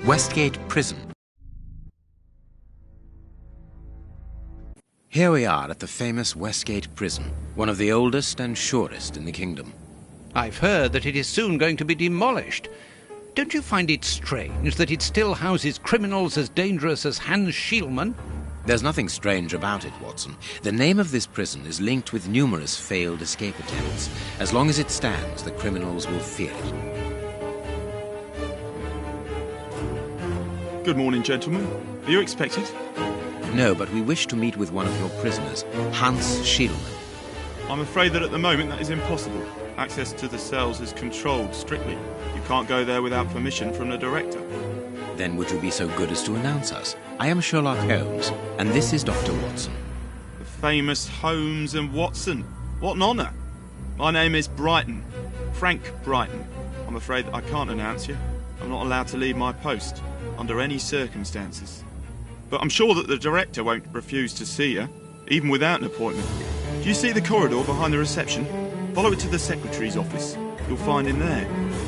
Westgate Prison. Here we are at the famous Westgate Prison, one of the oldest and surest in the kingdom. I've heard that it is soon going to be demolished. Don't you find it strange that it still houses criminals as dangerous as Hans Schielmann? There's nothing strange about it, Watson. The name of this prison is linked with numerous failed escape attempts. As long as it stands, the criminals will fear it. Good morning, gentlemen. Are you expected? No, but we wish to meet with one of your prisoners, Hans Schielmann. I'm afraid that at the moment that is impossible. Access to the cells is controlled strictly. You can't go there without permission from the director. Then would you be so good as to announce us? I am Sherlock Holmes, and this is Dr. Watson. The famous Holmes and Watson. What an honour. My name is Brighton. Frank Brighton. I'm afraid that I can't announce you. I'm not allowed to leave my post, under any circumstances. But I'm sure that the director won't refuse to see you, even without an appointment. Do you see the corridor behind the reception? Follow it to the secretary's office. You'll find him there.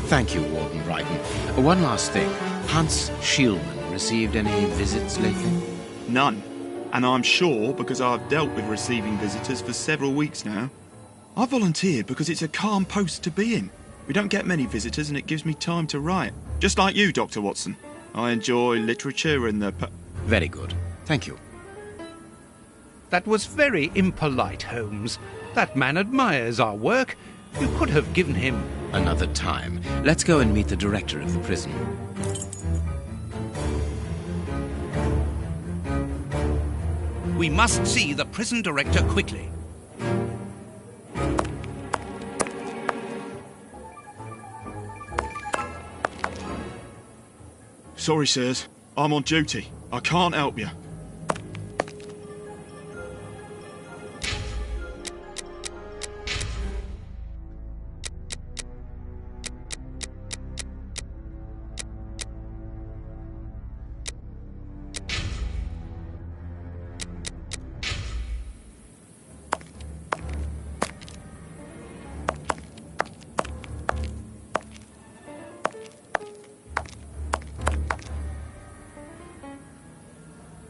Thank you, Warden Brighton. One last thing. Hans Schielmann received any visits lately? None. And I'm sure because I've dealt with receiving visitors for several weeks now. I volunteered because it's a calm post to be in. We don't get many visitors and it gives me time to write. Just like you, Dr. Watson. I enjoy literature and the... Very good. Thank you. That was very impolite, Holmes. That man admires our work. You could have given him... Another time. Let's go and meet the director of the prison. We must see the prison director quickly. Sorry, sirs. I'm on duty. I can't help you.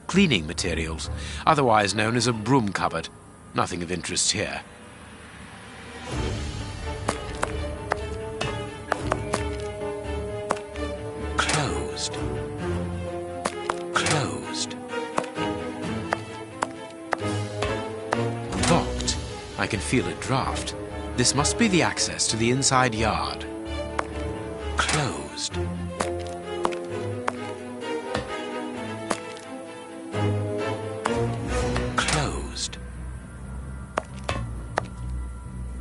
Cleaning materials, otherwise known as a broom cupboard. Nothing of interest here. Closed. Closed. Locked. I can feel a draft. This must be the access to the inside yard. Closed.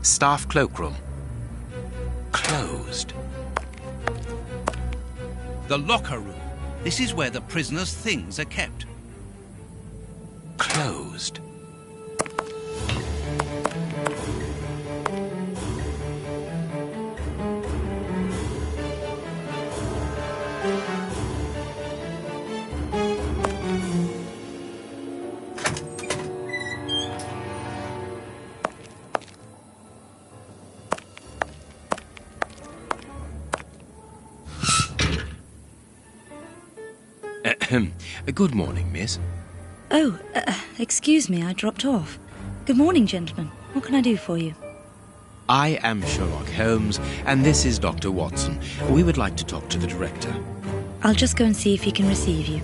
Staff cloakroom. Closed. The locker room. This is where the prisoners' things are kept. Closed. Good morning, miss. Oh, excuse me, I dropped off. Good morning, gentlemen. What can I do for you? I am Sherlock Holmes, and this is Dr. Watson. We would like to talk to the director. I'll just go and see if he can receive you.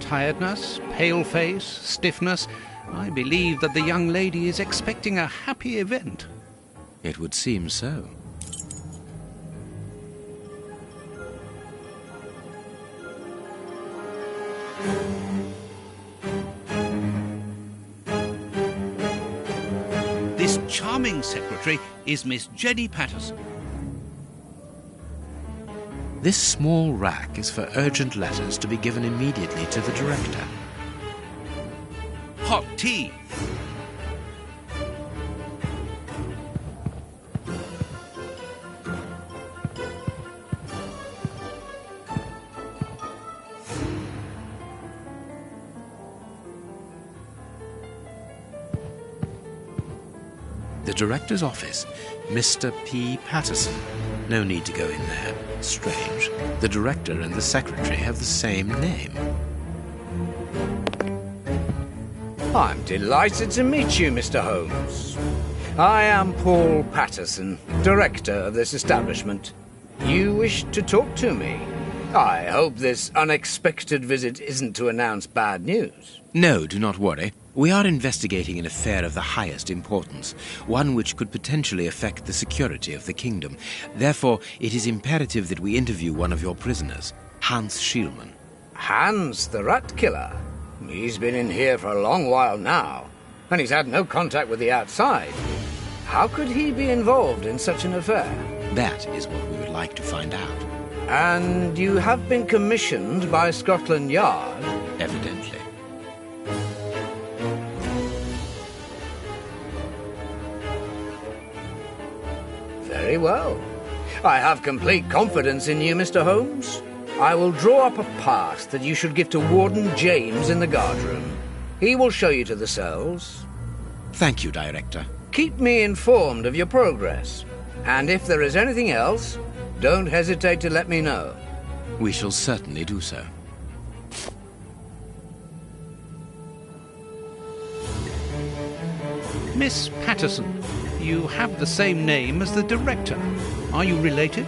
Tiredness, pale face, stiffness. I believe that the young lady is expecting a happy event. It would seem so. This charming secretary is Miss Jenny Patterson. This small rack is for urgent letters to be given immediately to the director. Hot tea. The director's office. Mr. P. Patterson. No need to go in there. Strange. The director and the secretary have the same name. I'm delighted to meet you, Mr. Holmes. I am Paul Patterson, director of this establishment. You wish to talk to me? I hope this unexpected visit isn't to announce bad news. No, do not worry. We are investigating an affair of the highest importance, one which could potentially affect the security of the kingdom. Therefore, it is imperative that we interview one of your prisoners, Hans Schielmann. Hans, the rat killer? He's been in here for a long while now, and he's had no contact with the outside. How could he be involved in such an affair? That is what we would like to find out. And you have been commissioned by Scotland Yard? Evidently. Very well. I have complete confidence in you, Mr. Holmes. I will draw up a pass that you should give to Warden James in the guardroom. He will show you to the cells. Thank you, Director. Keep me informed of your progress. And if there is anything else, don't hesitate to let me know. We shall certainly do so. Miss Patterson, you have the same name as the director. Are you related?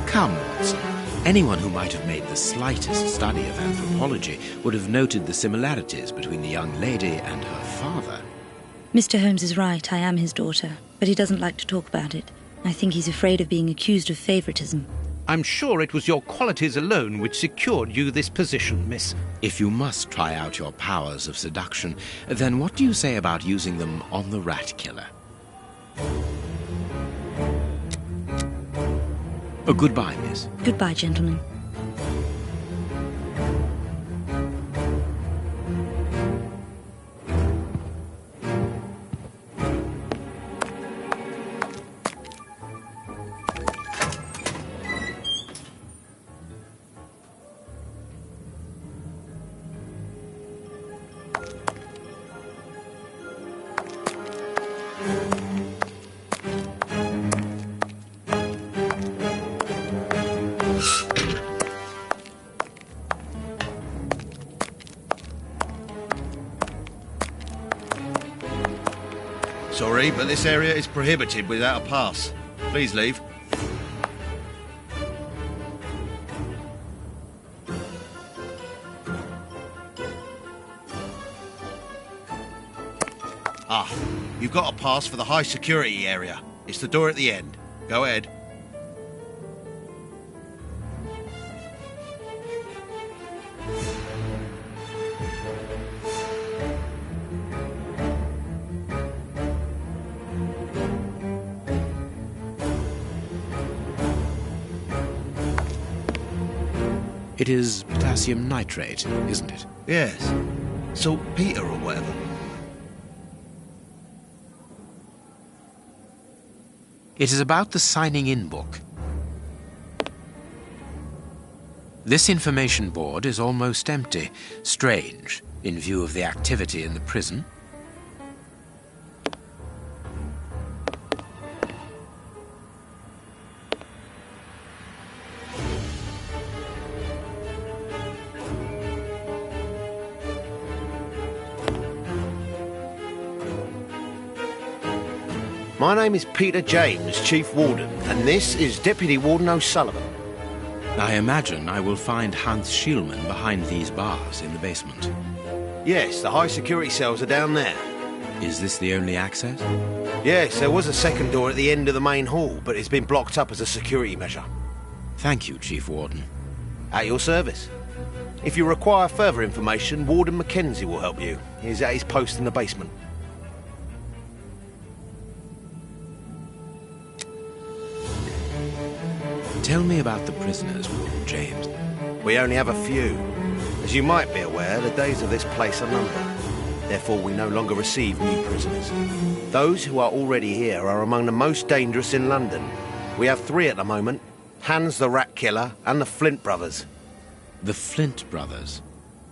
Come, Watson. Anyone who might have made the slightest study of anthropology would have noted the similarities between the young lady and her father. Mr. Holmes is right, I am his daughter, but he doesn't like to talk about it. I think he's afraid of being accused of favoritism. I'm sure it was your qualities alone which secured you this position, miss. If you must try out your powers of seduction, then what do you say about using them on the rat killer? Goodbye, miss. Goodbye, gentlemen. Sorry, but this area is prohibited without a pass. Please leave. Ah, you've got a pass for the high security area. It's the door at the end. Go ahead. It is potassium nitrate, isn't it? Yes. Saltpeter or whatever. It is about the signing-in book. This information board is almost empty. Strange, in view of the activity in the prison. My name is Peter James, Chief Warden, and this is Deputy Warden O'Sullivan. I imagine I will find Hans Schielmann behind these bars in the basement. Yes, the high security cells are down there. Is this the only access? Yes, there was a second door at the end of the main hall, but it's been blocked up as a security measure. Thank you, Chief Warden. At your service. If you require further information, Warden Mackenzie will help you. He's at his post in the basement. Tell me about the prisoners, Warden James. We only have a few. As you might be aware, the days of this place are numbered. Therefore, we no longer receive new prisoners. Those who are already here are among the most dangerous in London. We have 3 at the moment. Hans the Rat Killer and the Flint brothers. The Flint brothers?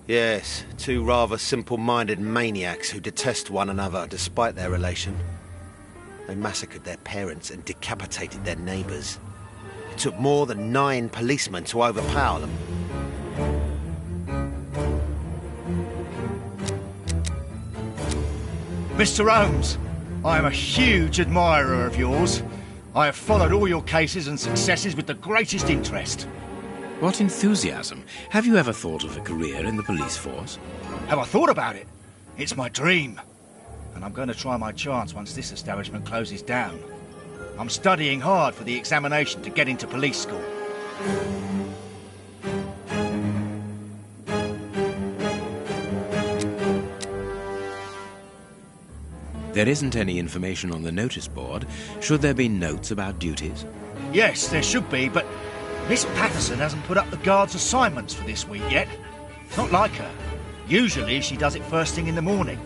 Yes, 2 rather simple-minded maniacs who detest one another despite their relation. They massacred their parents and decapitated their neighbours. It took more than 9 policemen to overpower them. Mr. Holmes, I am a huge admirer of yours. I have followed all your cases and successes with the greatest interest. What enthusiasm! Have you ever thought of a career in the police force? Have I thought about it? It's my dream. And I'm going to try my chance once this establishment closes down. I'm studying hard for the examination to get into police school. There isn't any information on the notice board. Should there be notes about duties? Yes, there should be, but Miss Patterson hasn't put up the guard's assignments for this week yet. It's not like her. Usually she does it first thing in the morning.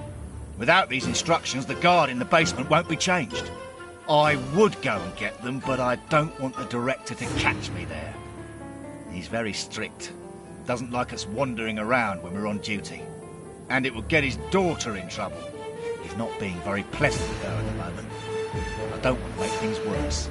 Without these instructions, the guard in the basement won't be changed. I would go and get them, but I don't want the director to catch me there. He's very strict. Doesn't like us wandering around when we're on duty. And it would get his daughter in trouble. He's not being very pleasant with her at the moment. I don't want to make things worse.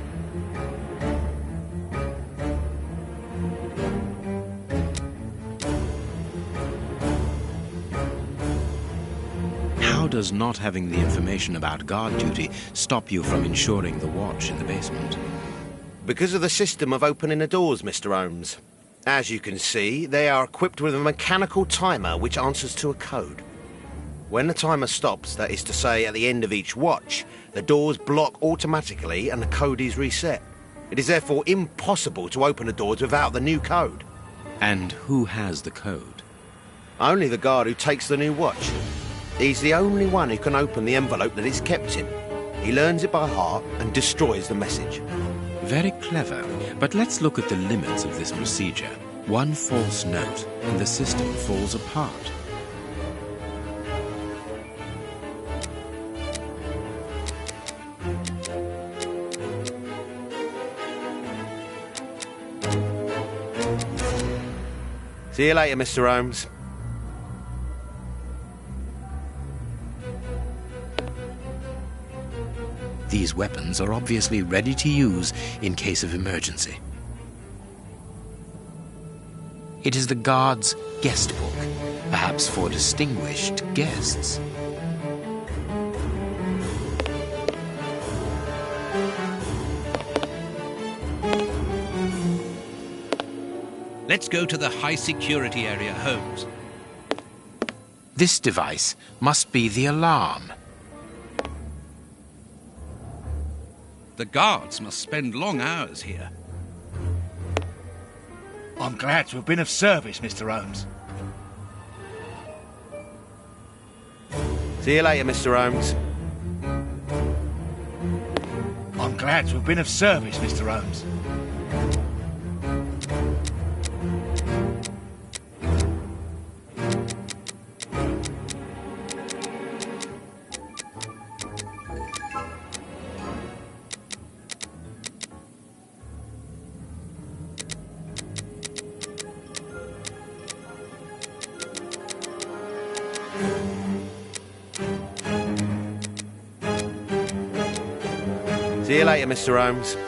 How does not having the information about guard duty stop you from ensuring the watch in the basement? Because of the system of opening the doors, Mr. Holmes. As you can see, they are equipped with a mechanical timer which answers to a code. When the timer stops, that is to say at the end of each watch, the doors block automatically and the code is reset. It is therefore impossible to open the doors without the new code. And who has the code? Only the guard who takes the new watch. He's the only one who can open the envelope that it's kept in. He learns it by heart and destroys the message. Very clever, but let's look at the limits of this procedure. One false note and the system falls apart. See you later, Mr. Holmes. These weapons are obviously ready to use in case of emergency. It is the guard's guest book, perhaps for distinguished guests. Let's go to the high security area, Holmes. This device must be the alarm. The guards must spend long hours here. I'm glad to have been of service, Mr. Holmes. See you later, Mr. Holmes. I'm glad to have been of service, Mr. Holmes. See you later, Mr. Holmes.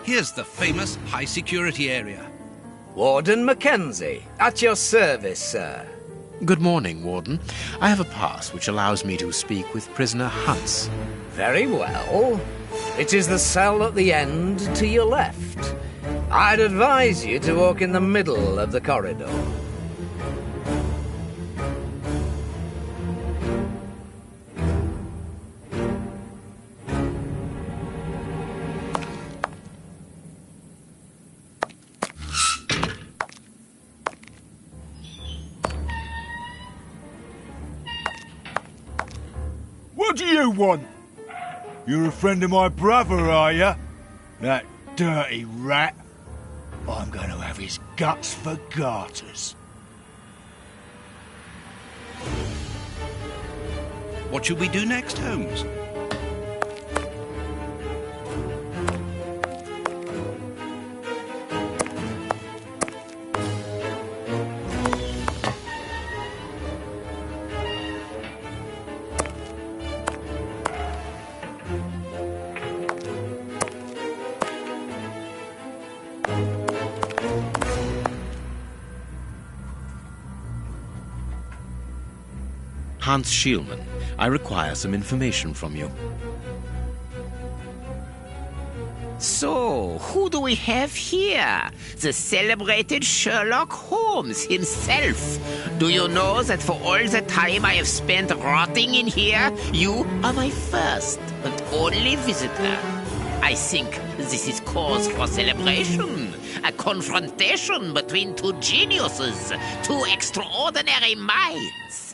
Here's the famous high security area. Warden Mackenzie, at your service, sir. Good morning, Warden. I have a pass which allows me to speak with prisoner Hunts. Very well. It is the cell at the end to your left. I'd advise you to walk in the middle of the corridor. What do you want? You're a friend of my brother, are you? That dirty rat. I'm going to have his guts for garters. What should we do next, Holmes? Hans Schielmann, I require some information from you. So, who do we have here? The celebrated Sherlock Holmes himself. Do you know that for all the time I have spent rotting in here, you are my first and only visitor? I think this is cause for celebration. A confrontation between two geniuses, two extraordinary minds.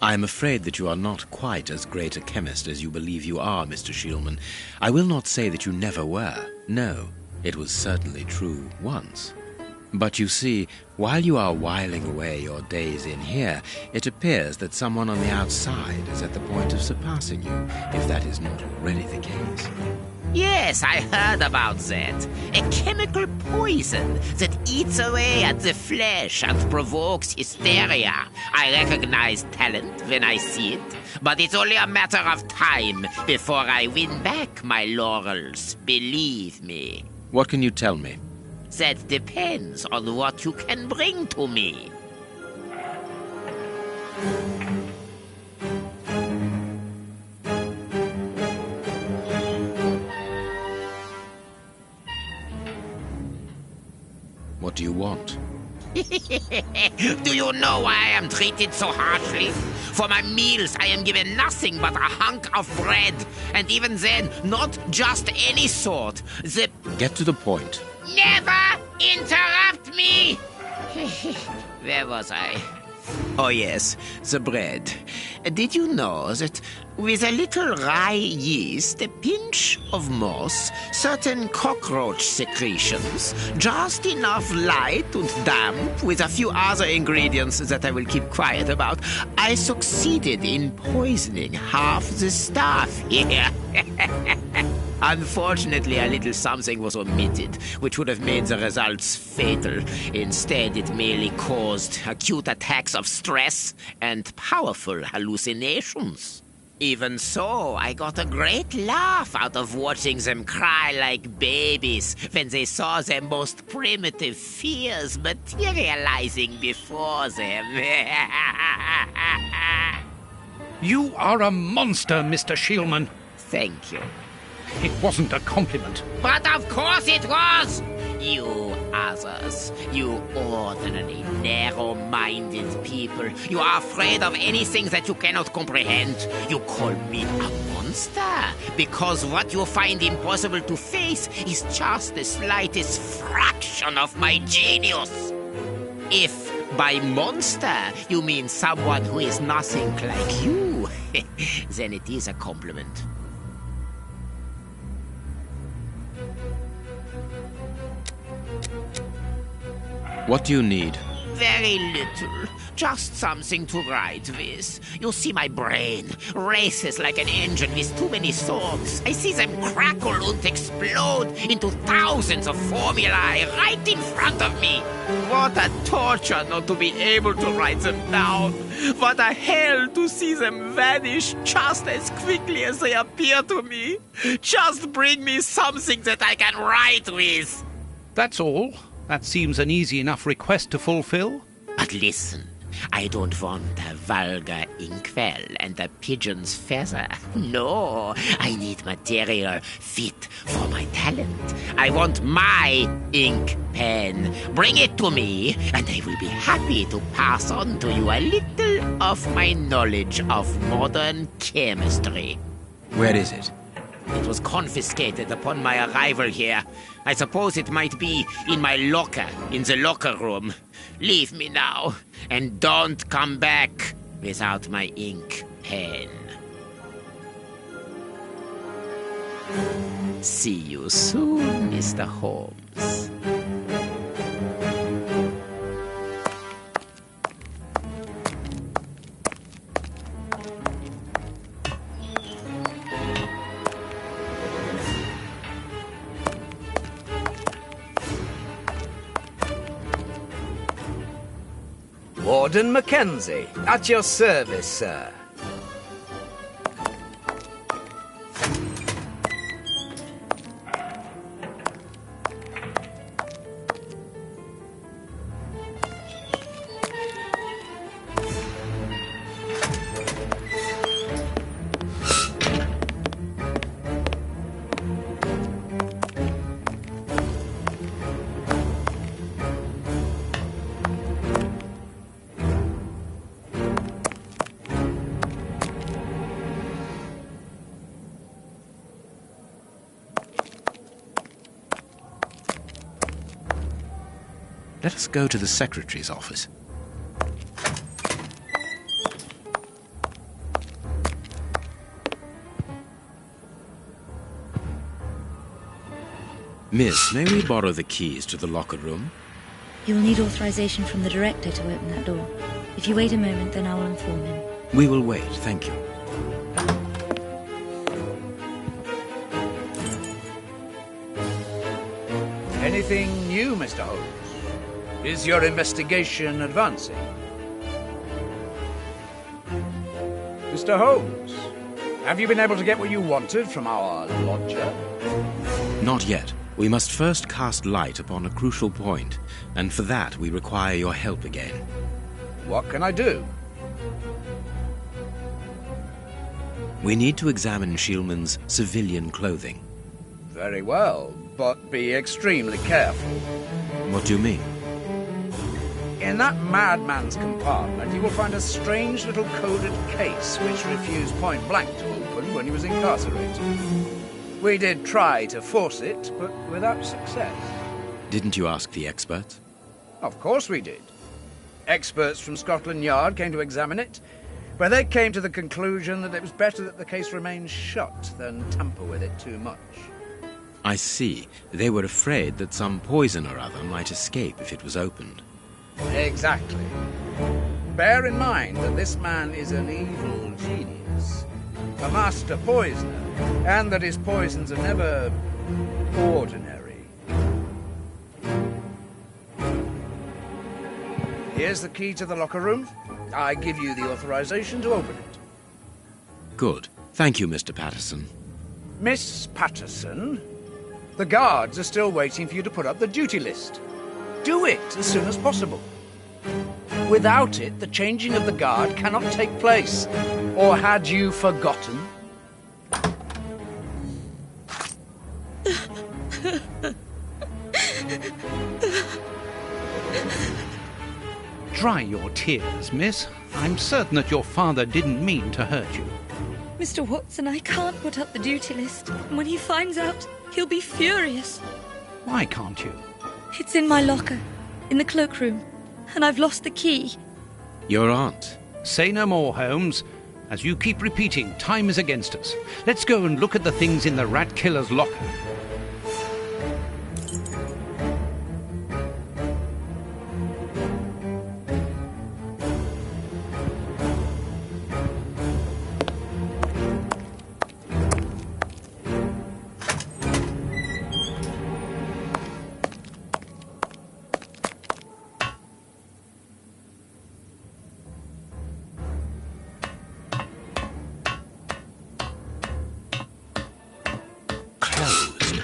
I am afraid that you are not quite as great a chemist as you believe you are, Mr. Schielmann. I will not say that you never were. No, it was certainly true once. But you see, while you are whiling away your days in here, it appears that someone on the outside is at the point of surpassing you, if that is not already the case. Yes, I heard about that. A chemical poison that eats away at the flesh and provokes hysteria. I recognize talent when I see it, but it's only a matter of time before I win back my laurels, believe me. What can you tell me? That depends on what you can bring to me. What do you want? Do you know why I am treated so harshly? For my meals, I am given nothing but a hunk of bread. And even then, not just any sort. Get to the point. Never interrupt me! Where was I? Oh yes, the bread. Did you know that with a little rye yeast, a pinch of moss, certain cockroach secretions, just enough light and damp, with a few other ingredients that I will keep quiet about, I succeeded in poisoning half the staff here. Unfortunately, a little something was omitted, which would have made the results fatal. Instead, it merely caused acute attacks of stress and powerful hallucinations. Even so, I got a great laugh out of watching them cry like babies when they saw their most primitive fears materializing before them. You are a monster, Mr. Schielmann. Thank you. It wasn't a compliment. But of course it was! You others, you ordinary, narrow-minded people, you are afraid of anything that you cannot comprehend. You call me a monster because what you find impossible to face is just the slightest fraction of my genius. If by monster you mean someone who is nothing like you, then it is a compliment. What do you need? Very little. Just something to write with. You see, my brain races like an engine with too many thoughts. I see them crackle and explode into thousands of formulae right in front of me. What a torture not to be able to write them down. What a hell to see them vanish just as quickly as they appear to me. Just bring me something that I can write with. That's all. That seems an easy enough request to fulfill. But listen, I don't want a vulgar inkwell and a pigeon's feather. No, I need material fit for my talent. I want my ink pen. Bring it to me, and I will be happy to pass on to you a little of my knowledge of modern chemistry. Where is it? It was confiscated upon my arrival here. I suppose it might be in my locker, in the locker room. Leave me now, and don't come back without my ink pen. See you soon, Mr. Holmes. Warden Mackenzie, at your service, sir. Let us go to the secretary's office. Miss, may we borrow the keys to the locker room? You'll need authorization from the director to open that door. If you wait a moment, then I will inform him. We will wait, thank you. Anything new, Mr. Holmes? Is your investigation advancing? Mr. Holmes, have you been able to get what you wanted from our lodger? Not yet. We must first cast light upon a crucial point, and for that we require your help again. What can I do? We need to examine Shieldman's civilian clothing. Very well, but be extremely careful. What do you mean? In that madman's compartment, you will find a strange little coded case which refused point blank to open when he was incarcerated. We did try to force it, but without success. Didn't you ask the experts? Of course we did. Experts from Scotland Yard came to examine it, but they came to the conclusion that it was better that the case remained shut than tamper with it too much. I see. They were afraid that some poison or other might escape if it was opened. Exactly. Bear in mind that this man is an evil genius, a master poisoner, and that his poisons are never ordinary. Here's the key to the locker room. I give you the authorization to open it. Good. Thank you, Mr. Patterson. Miss Patterson, the guards are still waiting for you to put up the duty list. Do it as soon as possible. Without it, the changing of the guard cannot take place. Or had you forgotten? Dry your tears, miss. I'm certain that your father didn't mean to hurt you. Mr. Watson, I can't put up the duty list. And when he finds out, he'll be furious. Why can't you? It's in my locker, in the cloakroom, and I've lost the key. Your aunt. Say no more, Holmes. As you keep repeating, time is against us. Let's go and look at the things in the rat killer's locker. Closed.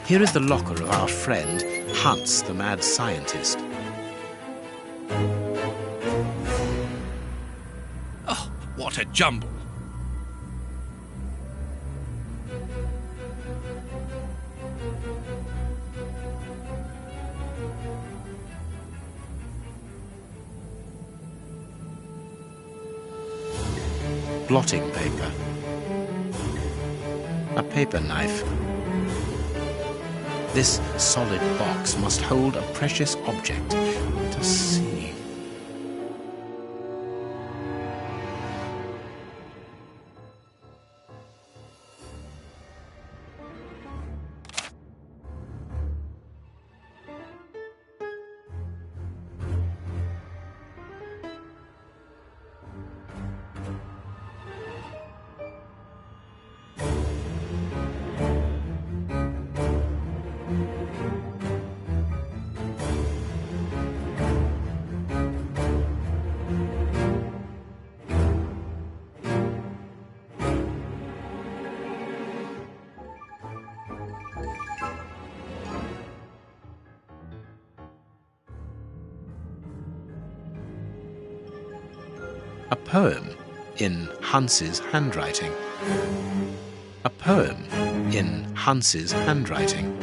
Here is the locker of our friend, Hans, the mad scientist. Oh, what a jumble. Blotting paper. A paper knife. This solid box must hold a precious object. Let us see. A poem in Hans's handwriting. A poem in Hans's handwriting.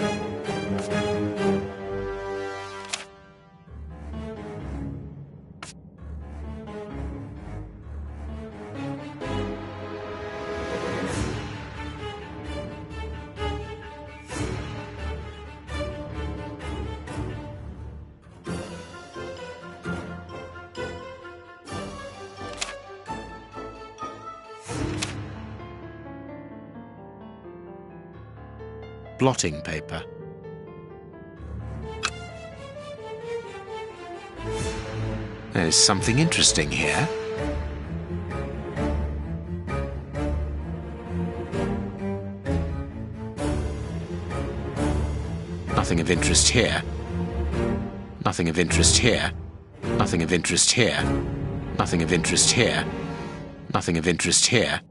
Blotting paper. There's something interesting here. Nothing of interest here. Nothing of interest here. Nothing of interest here. Nothing of interest here. Nothing of interest here.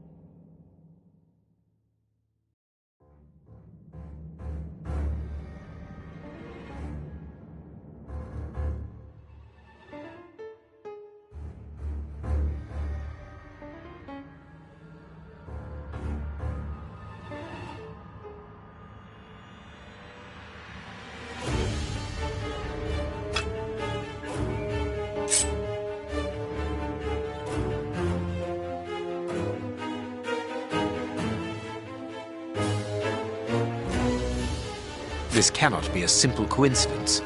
This cannot be a simple coincidence.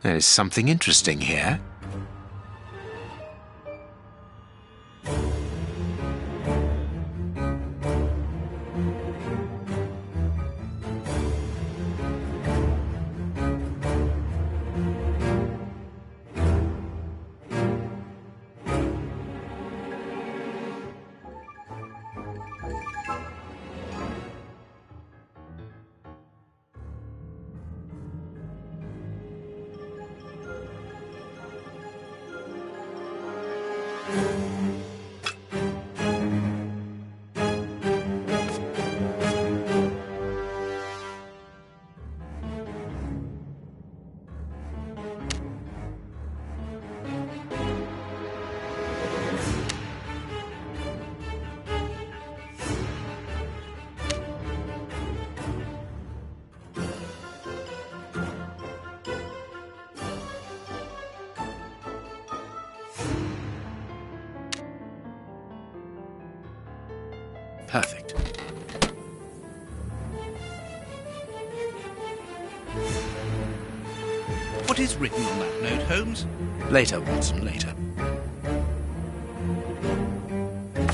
There's something interesting here. Perfect. What is written on that note, Holmes? Later, Watson, later.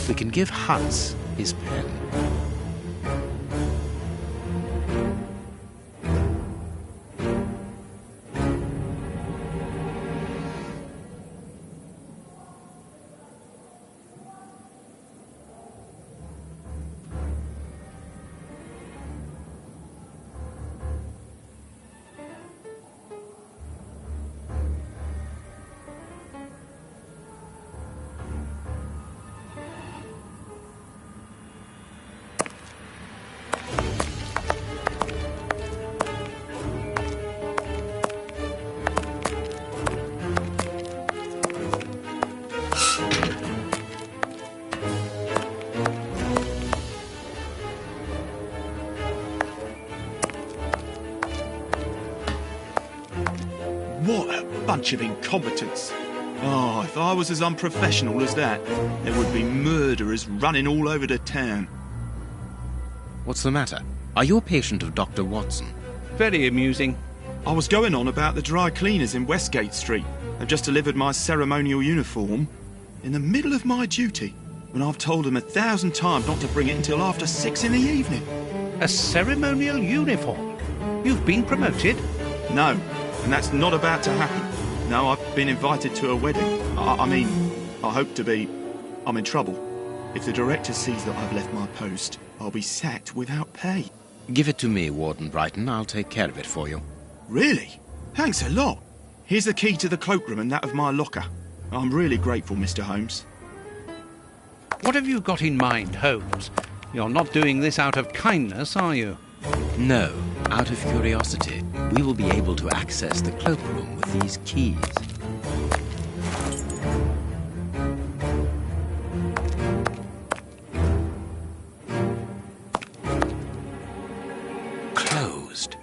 We can give Hans his pen. What a bunch of incompetents. Oh, if I was as unprofessional as that, there would be murderers running all over the town. What's the matter? Are you a patient of Dr. Watson? Very amusing. I was going on about the dry cleaners in Westgate Street. I've just delivered my ceremonial uniform in the middle of my duty, when I've told them 1,000 times not to bring it until after 6 in the evening. A ceremonial uniform? You've been promoted? No, and that's not about to happen. No, I've been invited to a wedding. I hope to be. I'm in trouble. If the director sees that I've left my post, I'll be sacked without pay. Give it to me, Warden Brighton. I'll take care of it for you. Really? Thanks a lot. Here's the key to the cloakroom and that of my locker. I'm really grateful, Mr. Holmes. What have you got in mind, Holmes? You're not doing this out of kindness, are you? No, out of curiosity. We will be able to access the cloakroom with these keys. Closed.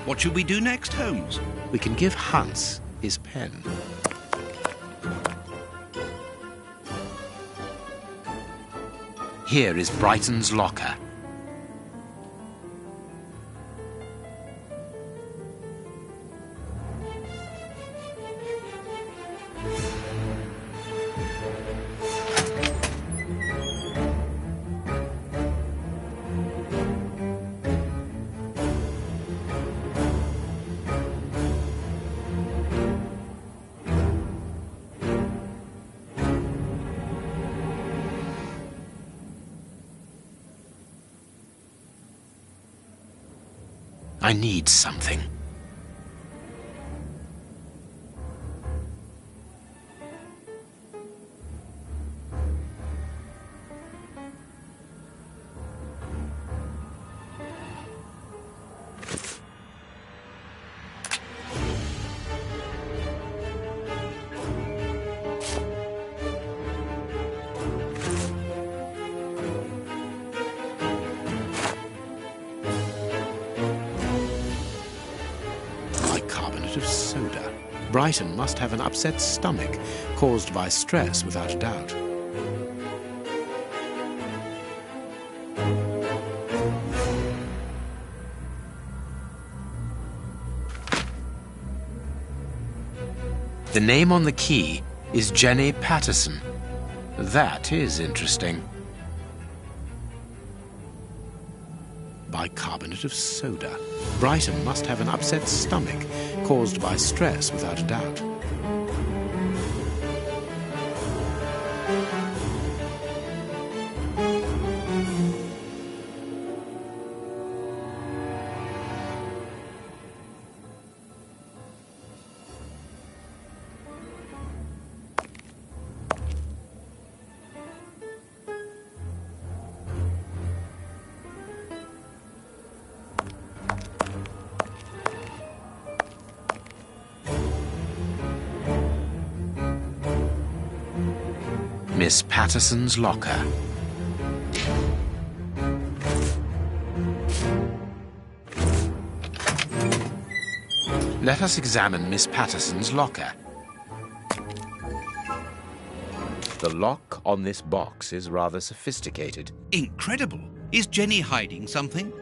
What should we do next, Holmes? We can give Hans his pen. Here is Brighton's locker. I need something. Of soda. Brighton must have an upset stomach caused by stress, without a doubt. The name on the key is Jenny Patterson. That is interesting. Bicarbonate of soda. Brighton must have an upset stomach caused by stress, without a doubt. Miss Patterson's locker. Let us examine Miss Patterson's locker. The lock on this box is rather sophisticated. Incredible. Is Jenny hiding something?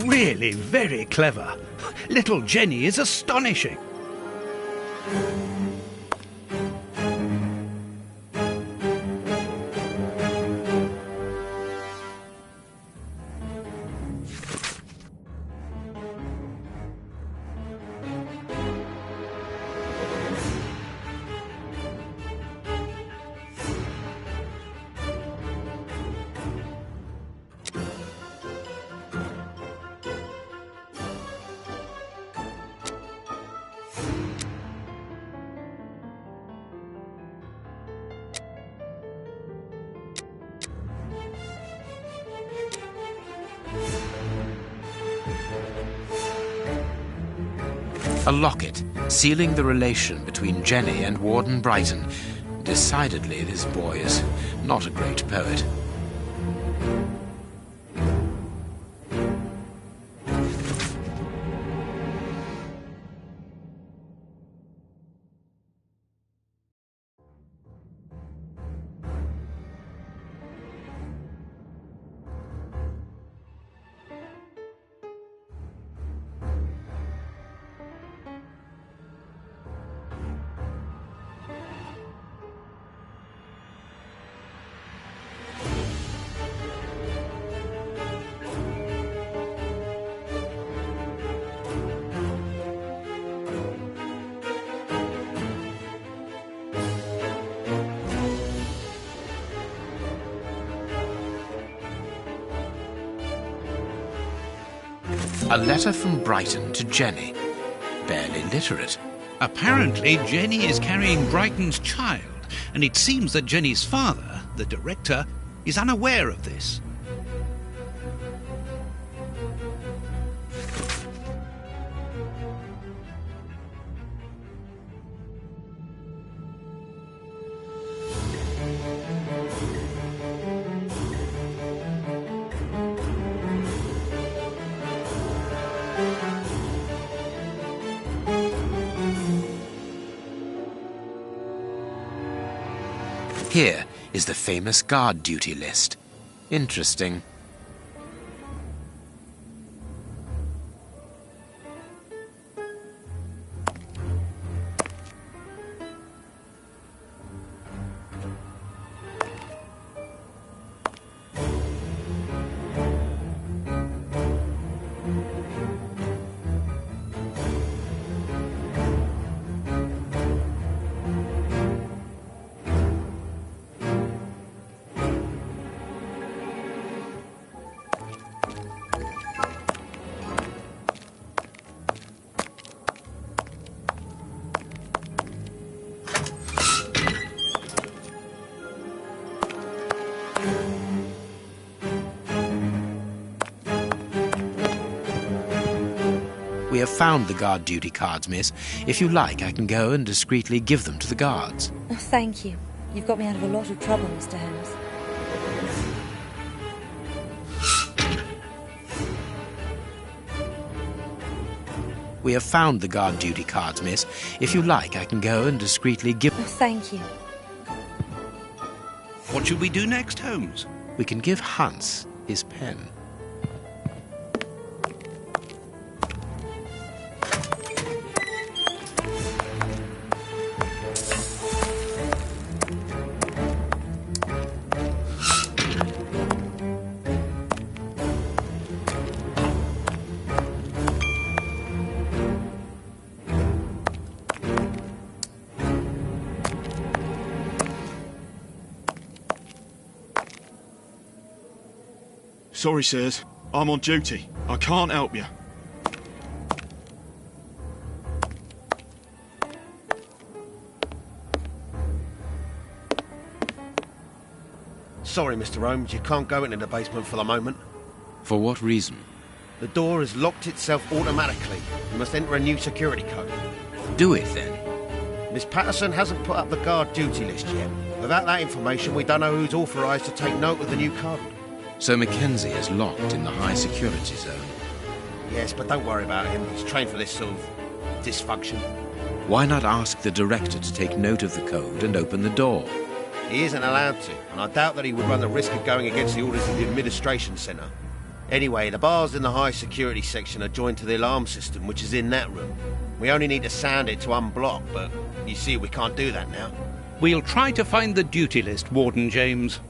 really very clever. Little Jenny is astonishing. A locket, sealing the relation between Jenny and Warden Brighton. Decidedly, this boy is not a great poet. A letter from Brighton to Jenny. Barely literate. Apparently, Jenny is carrying Brighton's child, and it seems that Jenny's father, the director, is unaware of this. Here is the famous guard duty list. Interesting. We have found the guard duty cards, miss. If you like, I can go and discreetly give them to the guards. Oh, thank you. You've got me out of a lot of trouble, Mr. Holmes. We have found the guard duty cards, miss. If you like, I can go and discreetly give... Oh, thank you. What should we do next, Holmes? We can give Hans his pen. Sorry, sirs. I'm on duty. I can't help you. Sorry, Mr. Holmes, you can't go into the basement for the moment. For what reason? The door has locked itself automatically. You must enter a new security code. Do it, then. Miss Patterson hasn't put up the guard duty list yet. Without that information, we don't know who's authorised to take note of the new code. So Mackenzie is locked in the high security zone. Yes, but don't worry about him. He's trained for this sort of dysfunction. Why not ask the director to take note of the code and open the door? He isn't allowed to, and I doubt that he would run the risk of going against the orders of the administration centre. Anyway, the bars in the high security section are joined to the alarm system, which is in that room. We only need to sound it to unblock, but you see we can't do that now. We'll try to find the duty list, Warden James.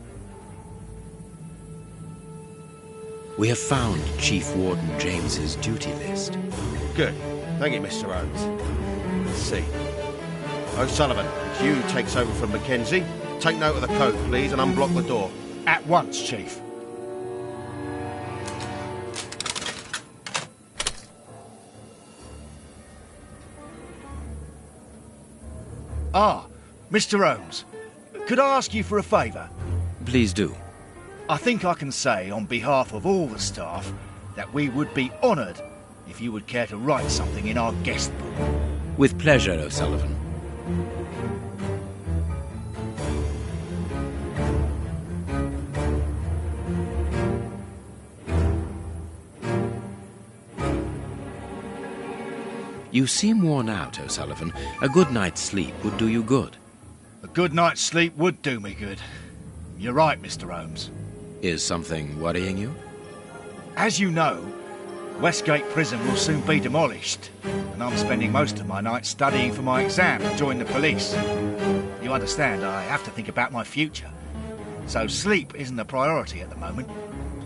We have found Chief Warden James's duty list. Good. Thank you, Mr. Holmes. Let's see. O'Sullivan, Hugh takes over from Mackenzie. Take note of the code, please, and unblock the door. At once, Chief. Ah, Mr. Holmes, could I ask you for a favour? Please do. I think I can say on behalf of all the staff that we would be honoured if you would care to write something in our guest book. With pleasure, O'Sullivan. You seem worn out, O'Sullivan. A good night's sleep would do you good. A good night's sleep would do me good. You're right, Mr. Holmes. Is something worrying you? As you know, Westgate Prison will soon be demolished, and I'm spending most of my nights studying for my exam to join the police. You understand, I have to think about my future. So sleep isn't a priority at the moment.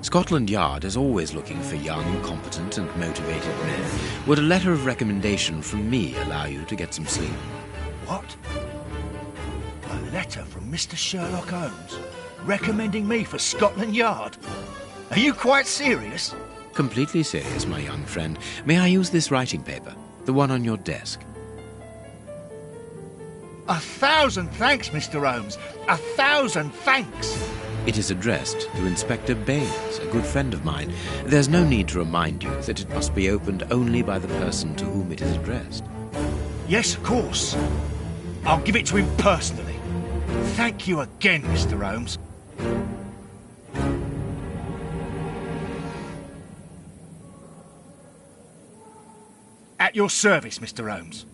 Scotland Yard is always looking for young, competent and motivated men. Would a letter of recommendation from me allow you to get some sleep? What? A letter from Mr. Sherlock Holmes recommending me for Scotland Yard? Are you quite serious? Completely serious, my young friend. May I use this writing paper? The one on your desk. 1,000 thanks, Mr. Holmes. 1,000 thanks. It is addressed to Inspector Baines, a good friend of mine. There's no need to remind you that it must be opened only by the person to whom it is addressed. Yes, of course. I'll give it to him personally. Thank you again, Mr. Holmes. At your service, Mr. Holmes.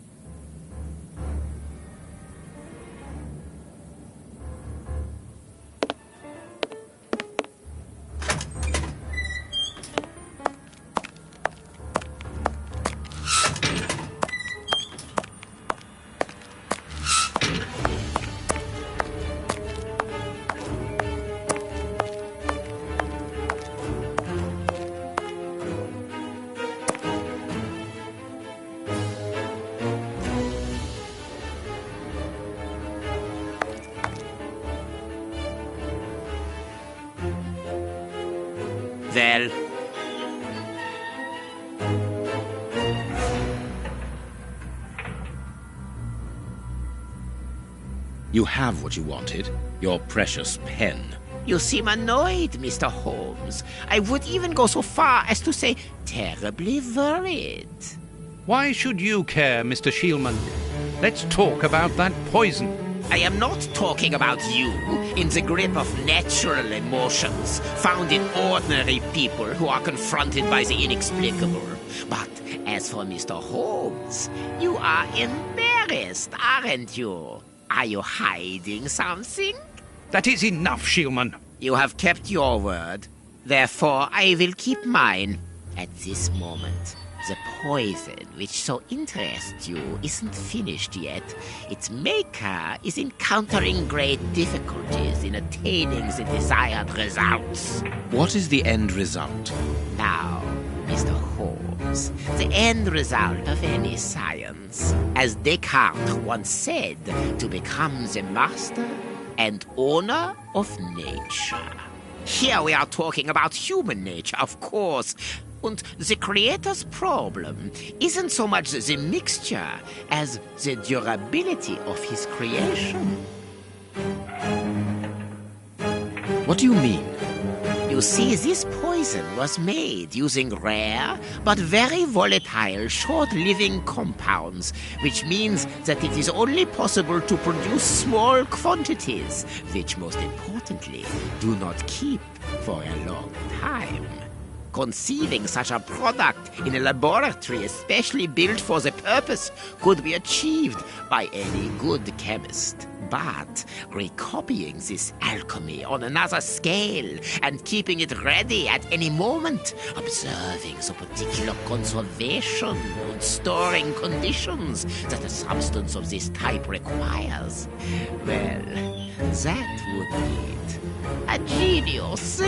Well, You have what you wanted, your precious pen. you seem annoyed, Mr. Holmes. I would even go so far as to say terribly worried. Why should you care, Mr. Shielman? Let's talk about that poison. I am not talking about you in the grip of natural emotions found in ordinary people who are confronted by the inexplicable. But as for Mr. Holmes, you are embarrassed, aren't you? Are you hiding something? That is enough, Shielman. You have kept your word. Therefore, I will keep mine. At this moment, the poison which so interests you isn't finished yet. Its maker is encountering great difficulties in attaining the desired results. What is the end result? Now, Mr. Holmes, the end result of any science, as Descartes once said, to become the master and owner of nature. Here we are talking about human nature, of course. And the creator's problem isn't so much the mixture as the durability of his creation. What do you mean? You see, this poison was made using rare but very volatile short-living compounds, which means that it is only possible to produce small quantities, which most importantly do not keep for a long time. Conceiving such a product in a laboratory especially built for the purpose could be achieved by any good chemist. but recopying this alchemy on another scale and keeping it ready at any moment, observing the particular conservation and storing conditions that a substance of this type requires. Well, that would need a genius.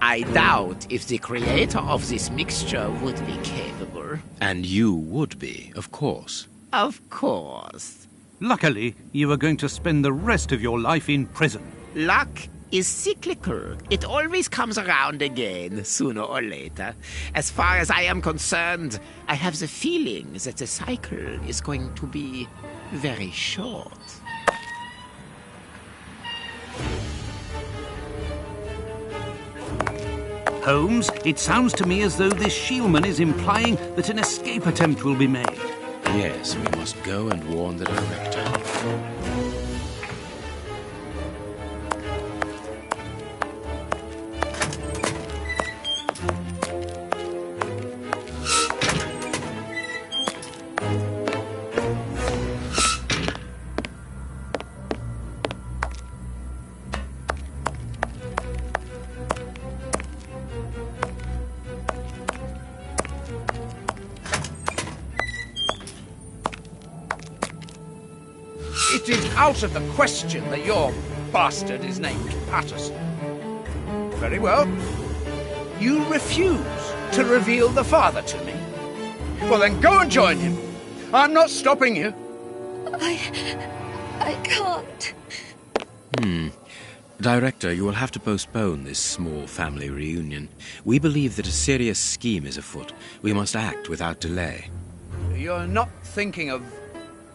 I doubt if the creator of this mixture would be capable. And you would be, of course. Of course. Luckily, you are going to spend the rest of your life in prison. Luck is cyclical. It always comes around again, sooner or later. As far as I am concerned, I have the feeling that the cycle is going to be very short. Holmes, it sounds to me as though this shieldman is implying that an escape attempt will be made. Yes, we must go and warn the director. It is out of the question that your bastard is named Patterson. Very well. You refuse to reveal the father to me. Well, then go and join him. I'm not stopping you. I can't. Director, you will have to postpone this small family reunion. We believe that a serious scheme is afoot. We must act without delay. You're not thinking of...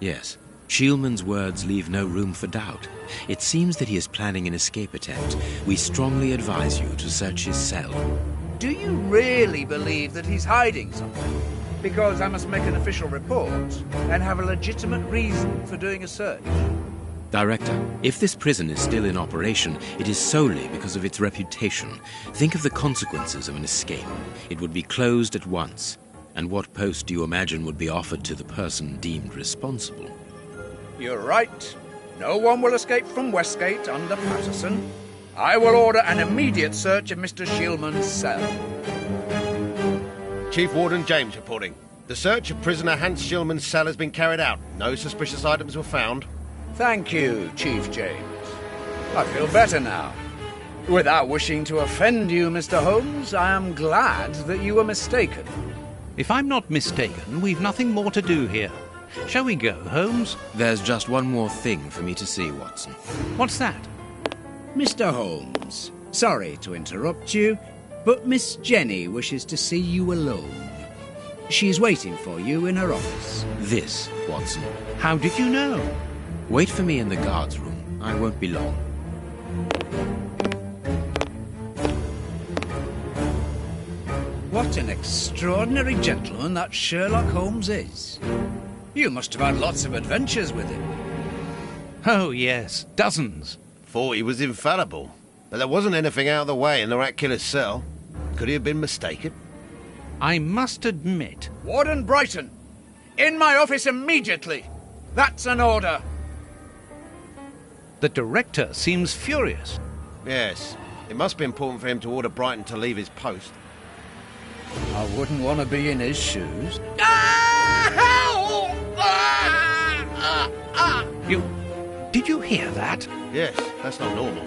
Yes. Shieldman's words leave no room for doubt. It seems that he is planning an escape attempt. We strongly advise you to search his cell. Do you really believe that he's hiding something? Because I must make an official report and have a legitimate reason for doing a search. Director, if this prison is still in operation, it is solely because of its reputation. Think of the consequences of an escape. It would be closed at once. And what post do you imagine would be offered to the person deemed responsible? You're right. No one will escape from Westgate under Patterson. I will order an immediate search of Mr. Shieldman's cell. Chief Warden James reporting. The search of prisoner Hans Shieldman's cell has been carried out. No suspicious items were found. Thank you, Chief James. I feel better now. Without wishing to offend you, Mr. Holmes, I am glad that you were mistaken. If I'm not mistaken, we've nothing more to do here. Shall we go, Holmes? There's just one more thing for me to see, Watson. What's that? Mr. Holmes, sorry to interrupt you, but Miss Jenny wishes to see you alone. She's waiting for you in her office. This, Watson. How did you know? Wait for me in the guard's room. I won't be long. What an extraordinary gentleman that Sherlock Holmes is. You must have had lots of adventures with him. Oh, yes, dozens. Thought he was infallible. But there wasn't anything out of the way in the rat killer's cell. Could he have been mistaken? I must admit... Warden Brighton, in my office immediately. That's an order. The director seems furious. Yes. It must be important for him to order Brighton to leave his post. I wouldn't want to be in his shoes. Did you hear that? Yes, that's not normal.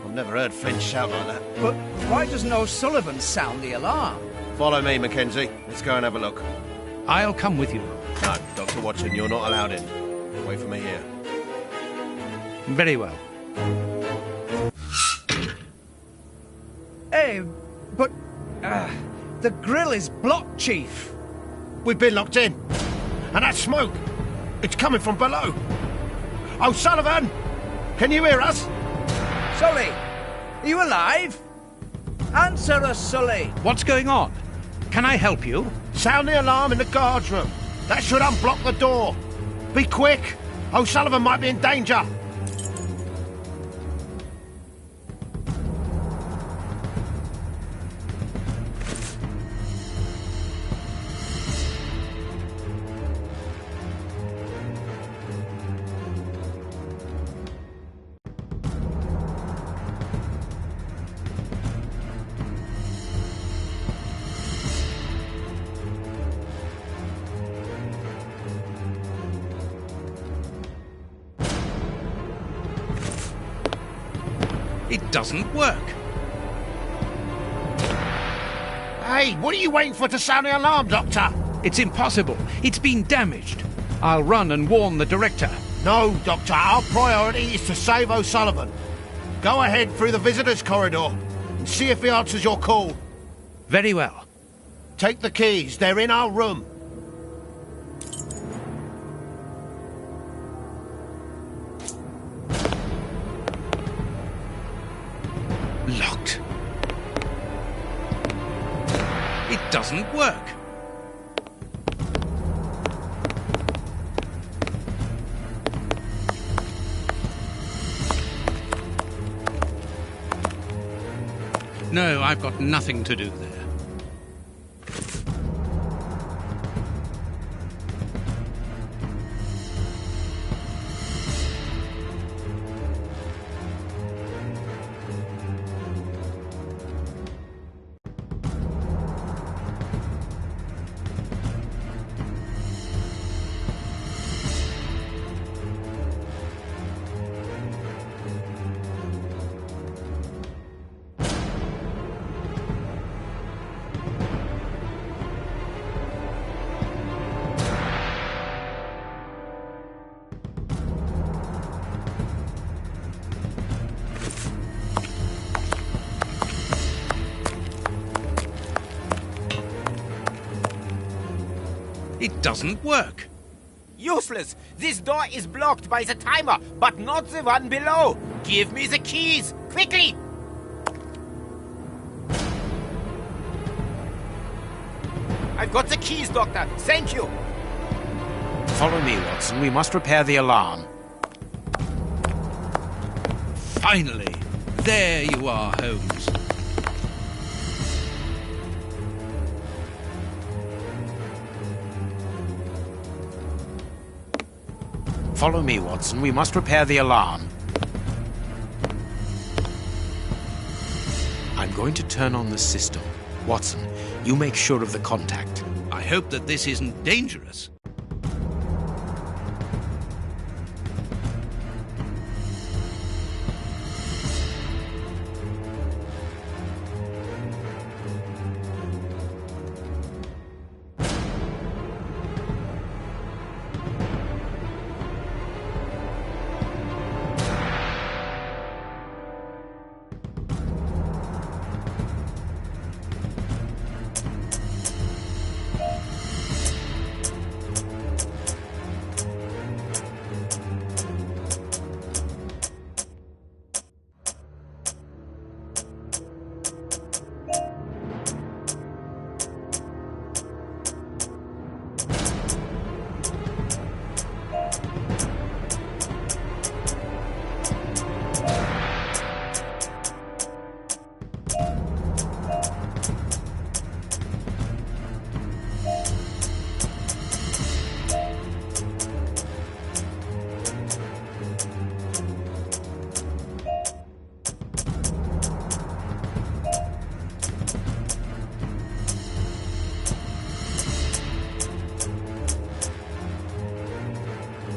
I've never heard Finch shout like that. But why doesn't O'Sullivan sound the alarm? Follow me, Mackenzie. Let's go and have a look. I'll come with you. No, Dr. Watson, you're not allowed in. Wait for me here. Very well. Hey, but... the grill is blocked, Chief. We've been locked in. And that smoke, it's coming from below. O'Sullivan! Can you hear us? Sully, are you alive? Answer us, Sully. What's going on? Can I help you? Sound the alarm in the guard's room. That should unblock the door. Be quick. O'Sullivan might be in danger. It doesn't work. Hey, what are you waiting for to sound the alarm, Doctor? It's impossible. It's been damaged. I'll run and warn the director. No, Doctor. Our priority is to save O'Sullivan. Go ahead through the visitors' corridor and see if he answers your call. Very well. Take the keys. They're in our room. Locked. It doesn't work. No, I've got nothing to do there. It doesn't work. Useless! This door is blocked by the timer, but not the one below. Give me the keys, quickly! I've got the keys, Doctor. Thank you. Follow me, Watson. We must repair the alarm. Finally! There you are, Holmes. Follow me, Watson. We must repair the alarm. I'm going to turn on the system. Watson, you make sure of the contact. I hope that this isn't dangerous.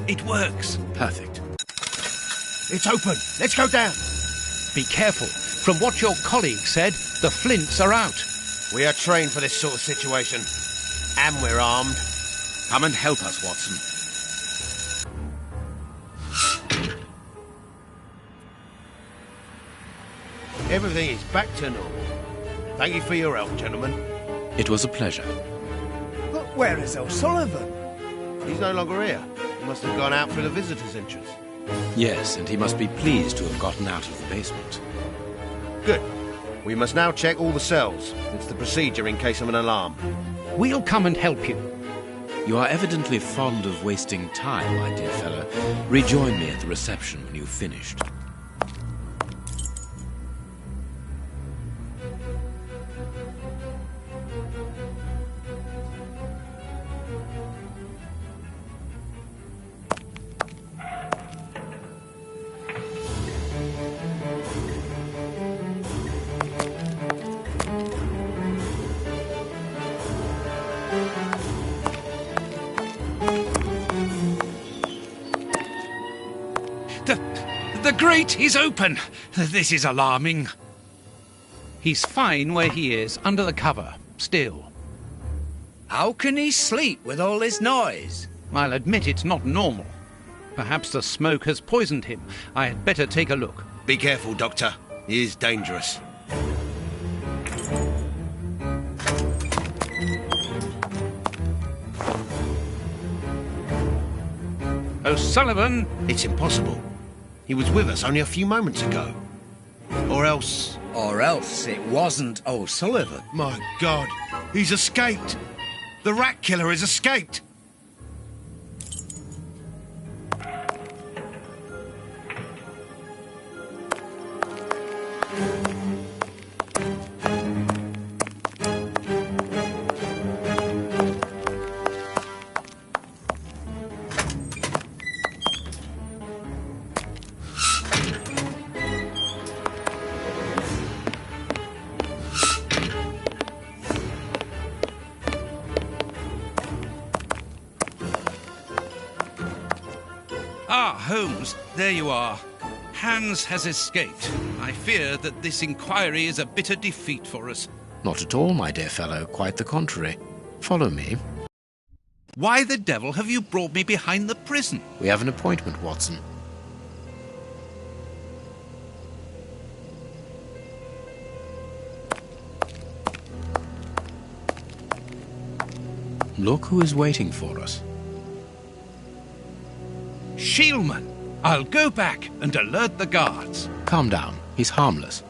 It works. Perfect. It's open. Let's go down. Be careful. From what your colleague said, the flints are out. We are trained for this sort of situation. And we're armed. Come and help us, Watson. Everything is back to normal. Thank you for your help, gentlemen. It was a pleasure. But where is O'Sullivan? He's no longer here. He must have gone out through the visitor's entrance. Yes, and he must be pleased to have gotten out of the basement. Good. We must now check all the cells. It's the procedure in case of an alarm. We'll come and help you. You are evidently fond of wasting time, my dear fellow. Rejoin me at the reception when you've finished. The grate is open! This is alarming. He's fine where he is, under the cover, still. How can he sleep with all this noise? I'll admit it's not normal. Perhaps the smoke has poisoned him. I had better take a look. Be careful, Doctor. He is dangerous. O'Sullivan! It's impossible. He was with us only a few moments ago. Or else... Or else it wasn't O'Sullivan. My God, he's escaped! The rat killer has escaped! Ah, Holmes, there you are. Hans has escaped. I fear that this inquiry is a bitter defeat for us. Not at all, my dear fellow. Quite the contrary. Follow me. Why the devil have you brought me behind the prison? We have an appointment, Watson. Look who is waiting for us. Shieldman! I'll go back and alert the guards. Calm down. He's harmless.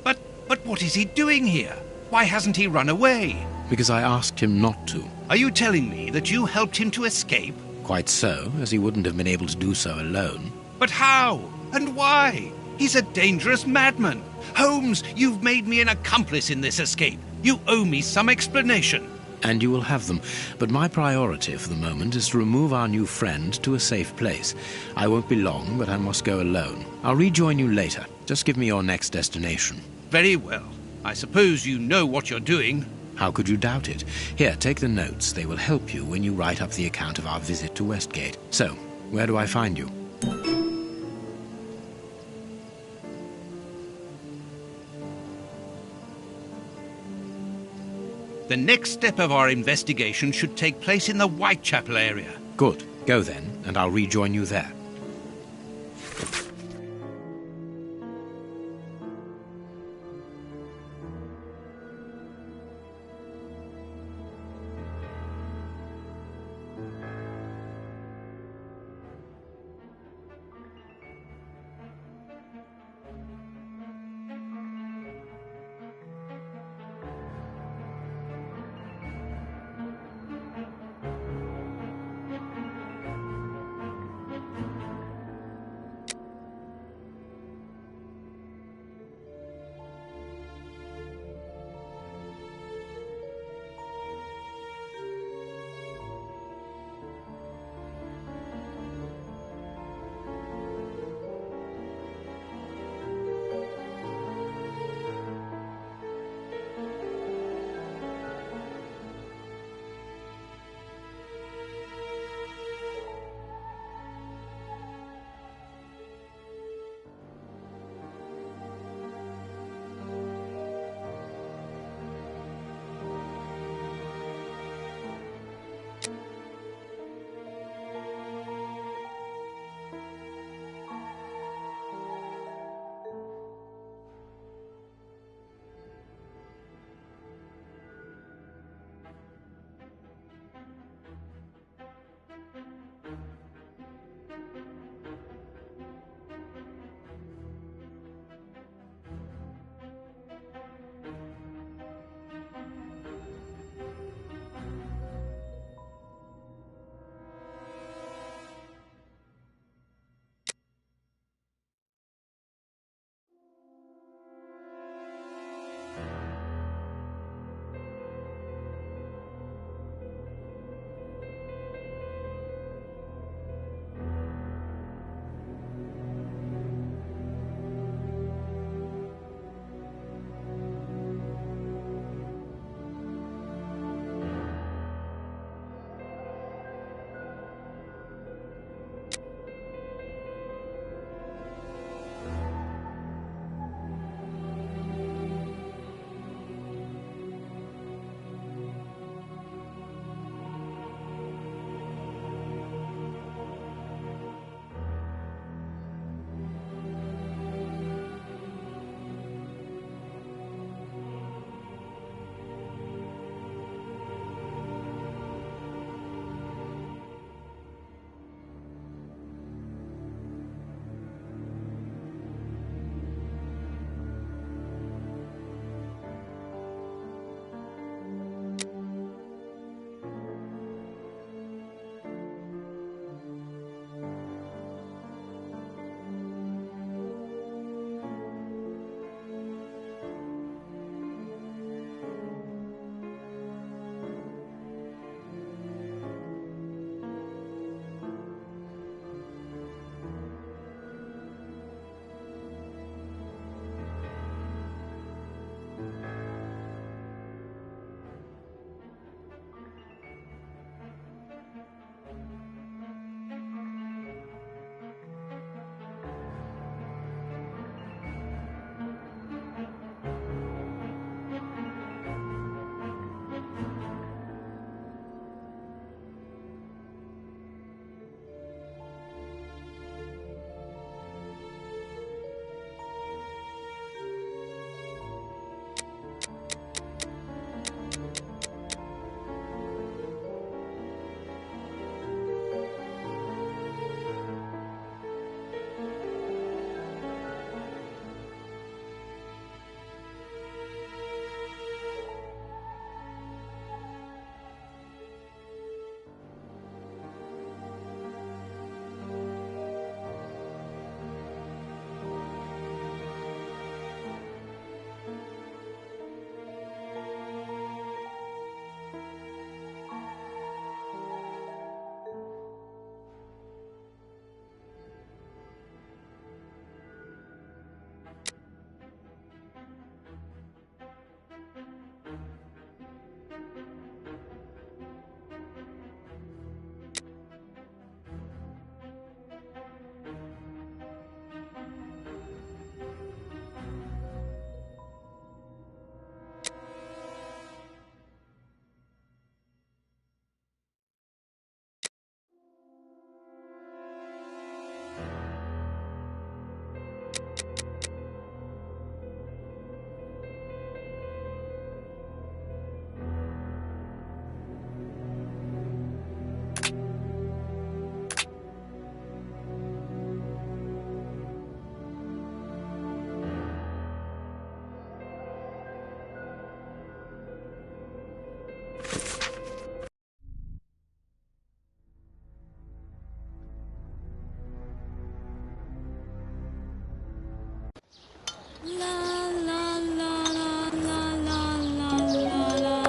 But what is he doing here? Why hasn't he run away? Because I asked him not to. Are you telling me that you helped him to escape? Quite so, as he wouldn't have been able to do so alone. But how? And why? He's a dangerous madman. Holmes, you've made me an accomplice in this escape. You owe me some explanation. And you will have them. But my priority for the moment is to remove our new friend to a safe place. I won't be long, but I must go alone. I'll rejoin you later. Just give me your next destination. Very well. I suppose you know what you're doing. How could you doubt it? Here, take the notes. They will help you when you write up the account of our visit to Westgate. So, where do I find you? The next step of our investigation should take place in the Whitechapel area. Good. Go then, and I'll rejoin you there.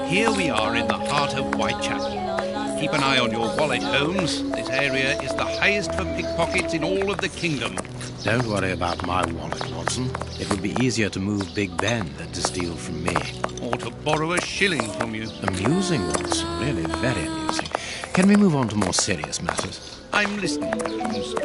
Here we are in the heart of Whitechapel. Keep an eye on your wallet, Holmes. This area is the highest for pickpockets in all of the kingdom. Don't worry about my wallet, Watson. It would be easier to move Big Ben than to steal from me. Or to borrow a shilling from you. Amusing, Watson. Really very amusing. Can we move on to more serious matters? I'm listening, Holmes.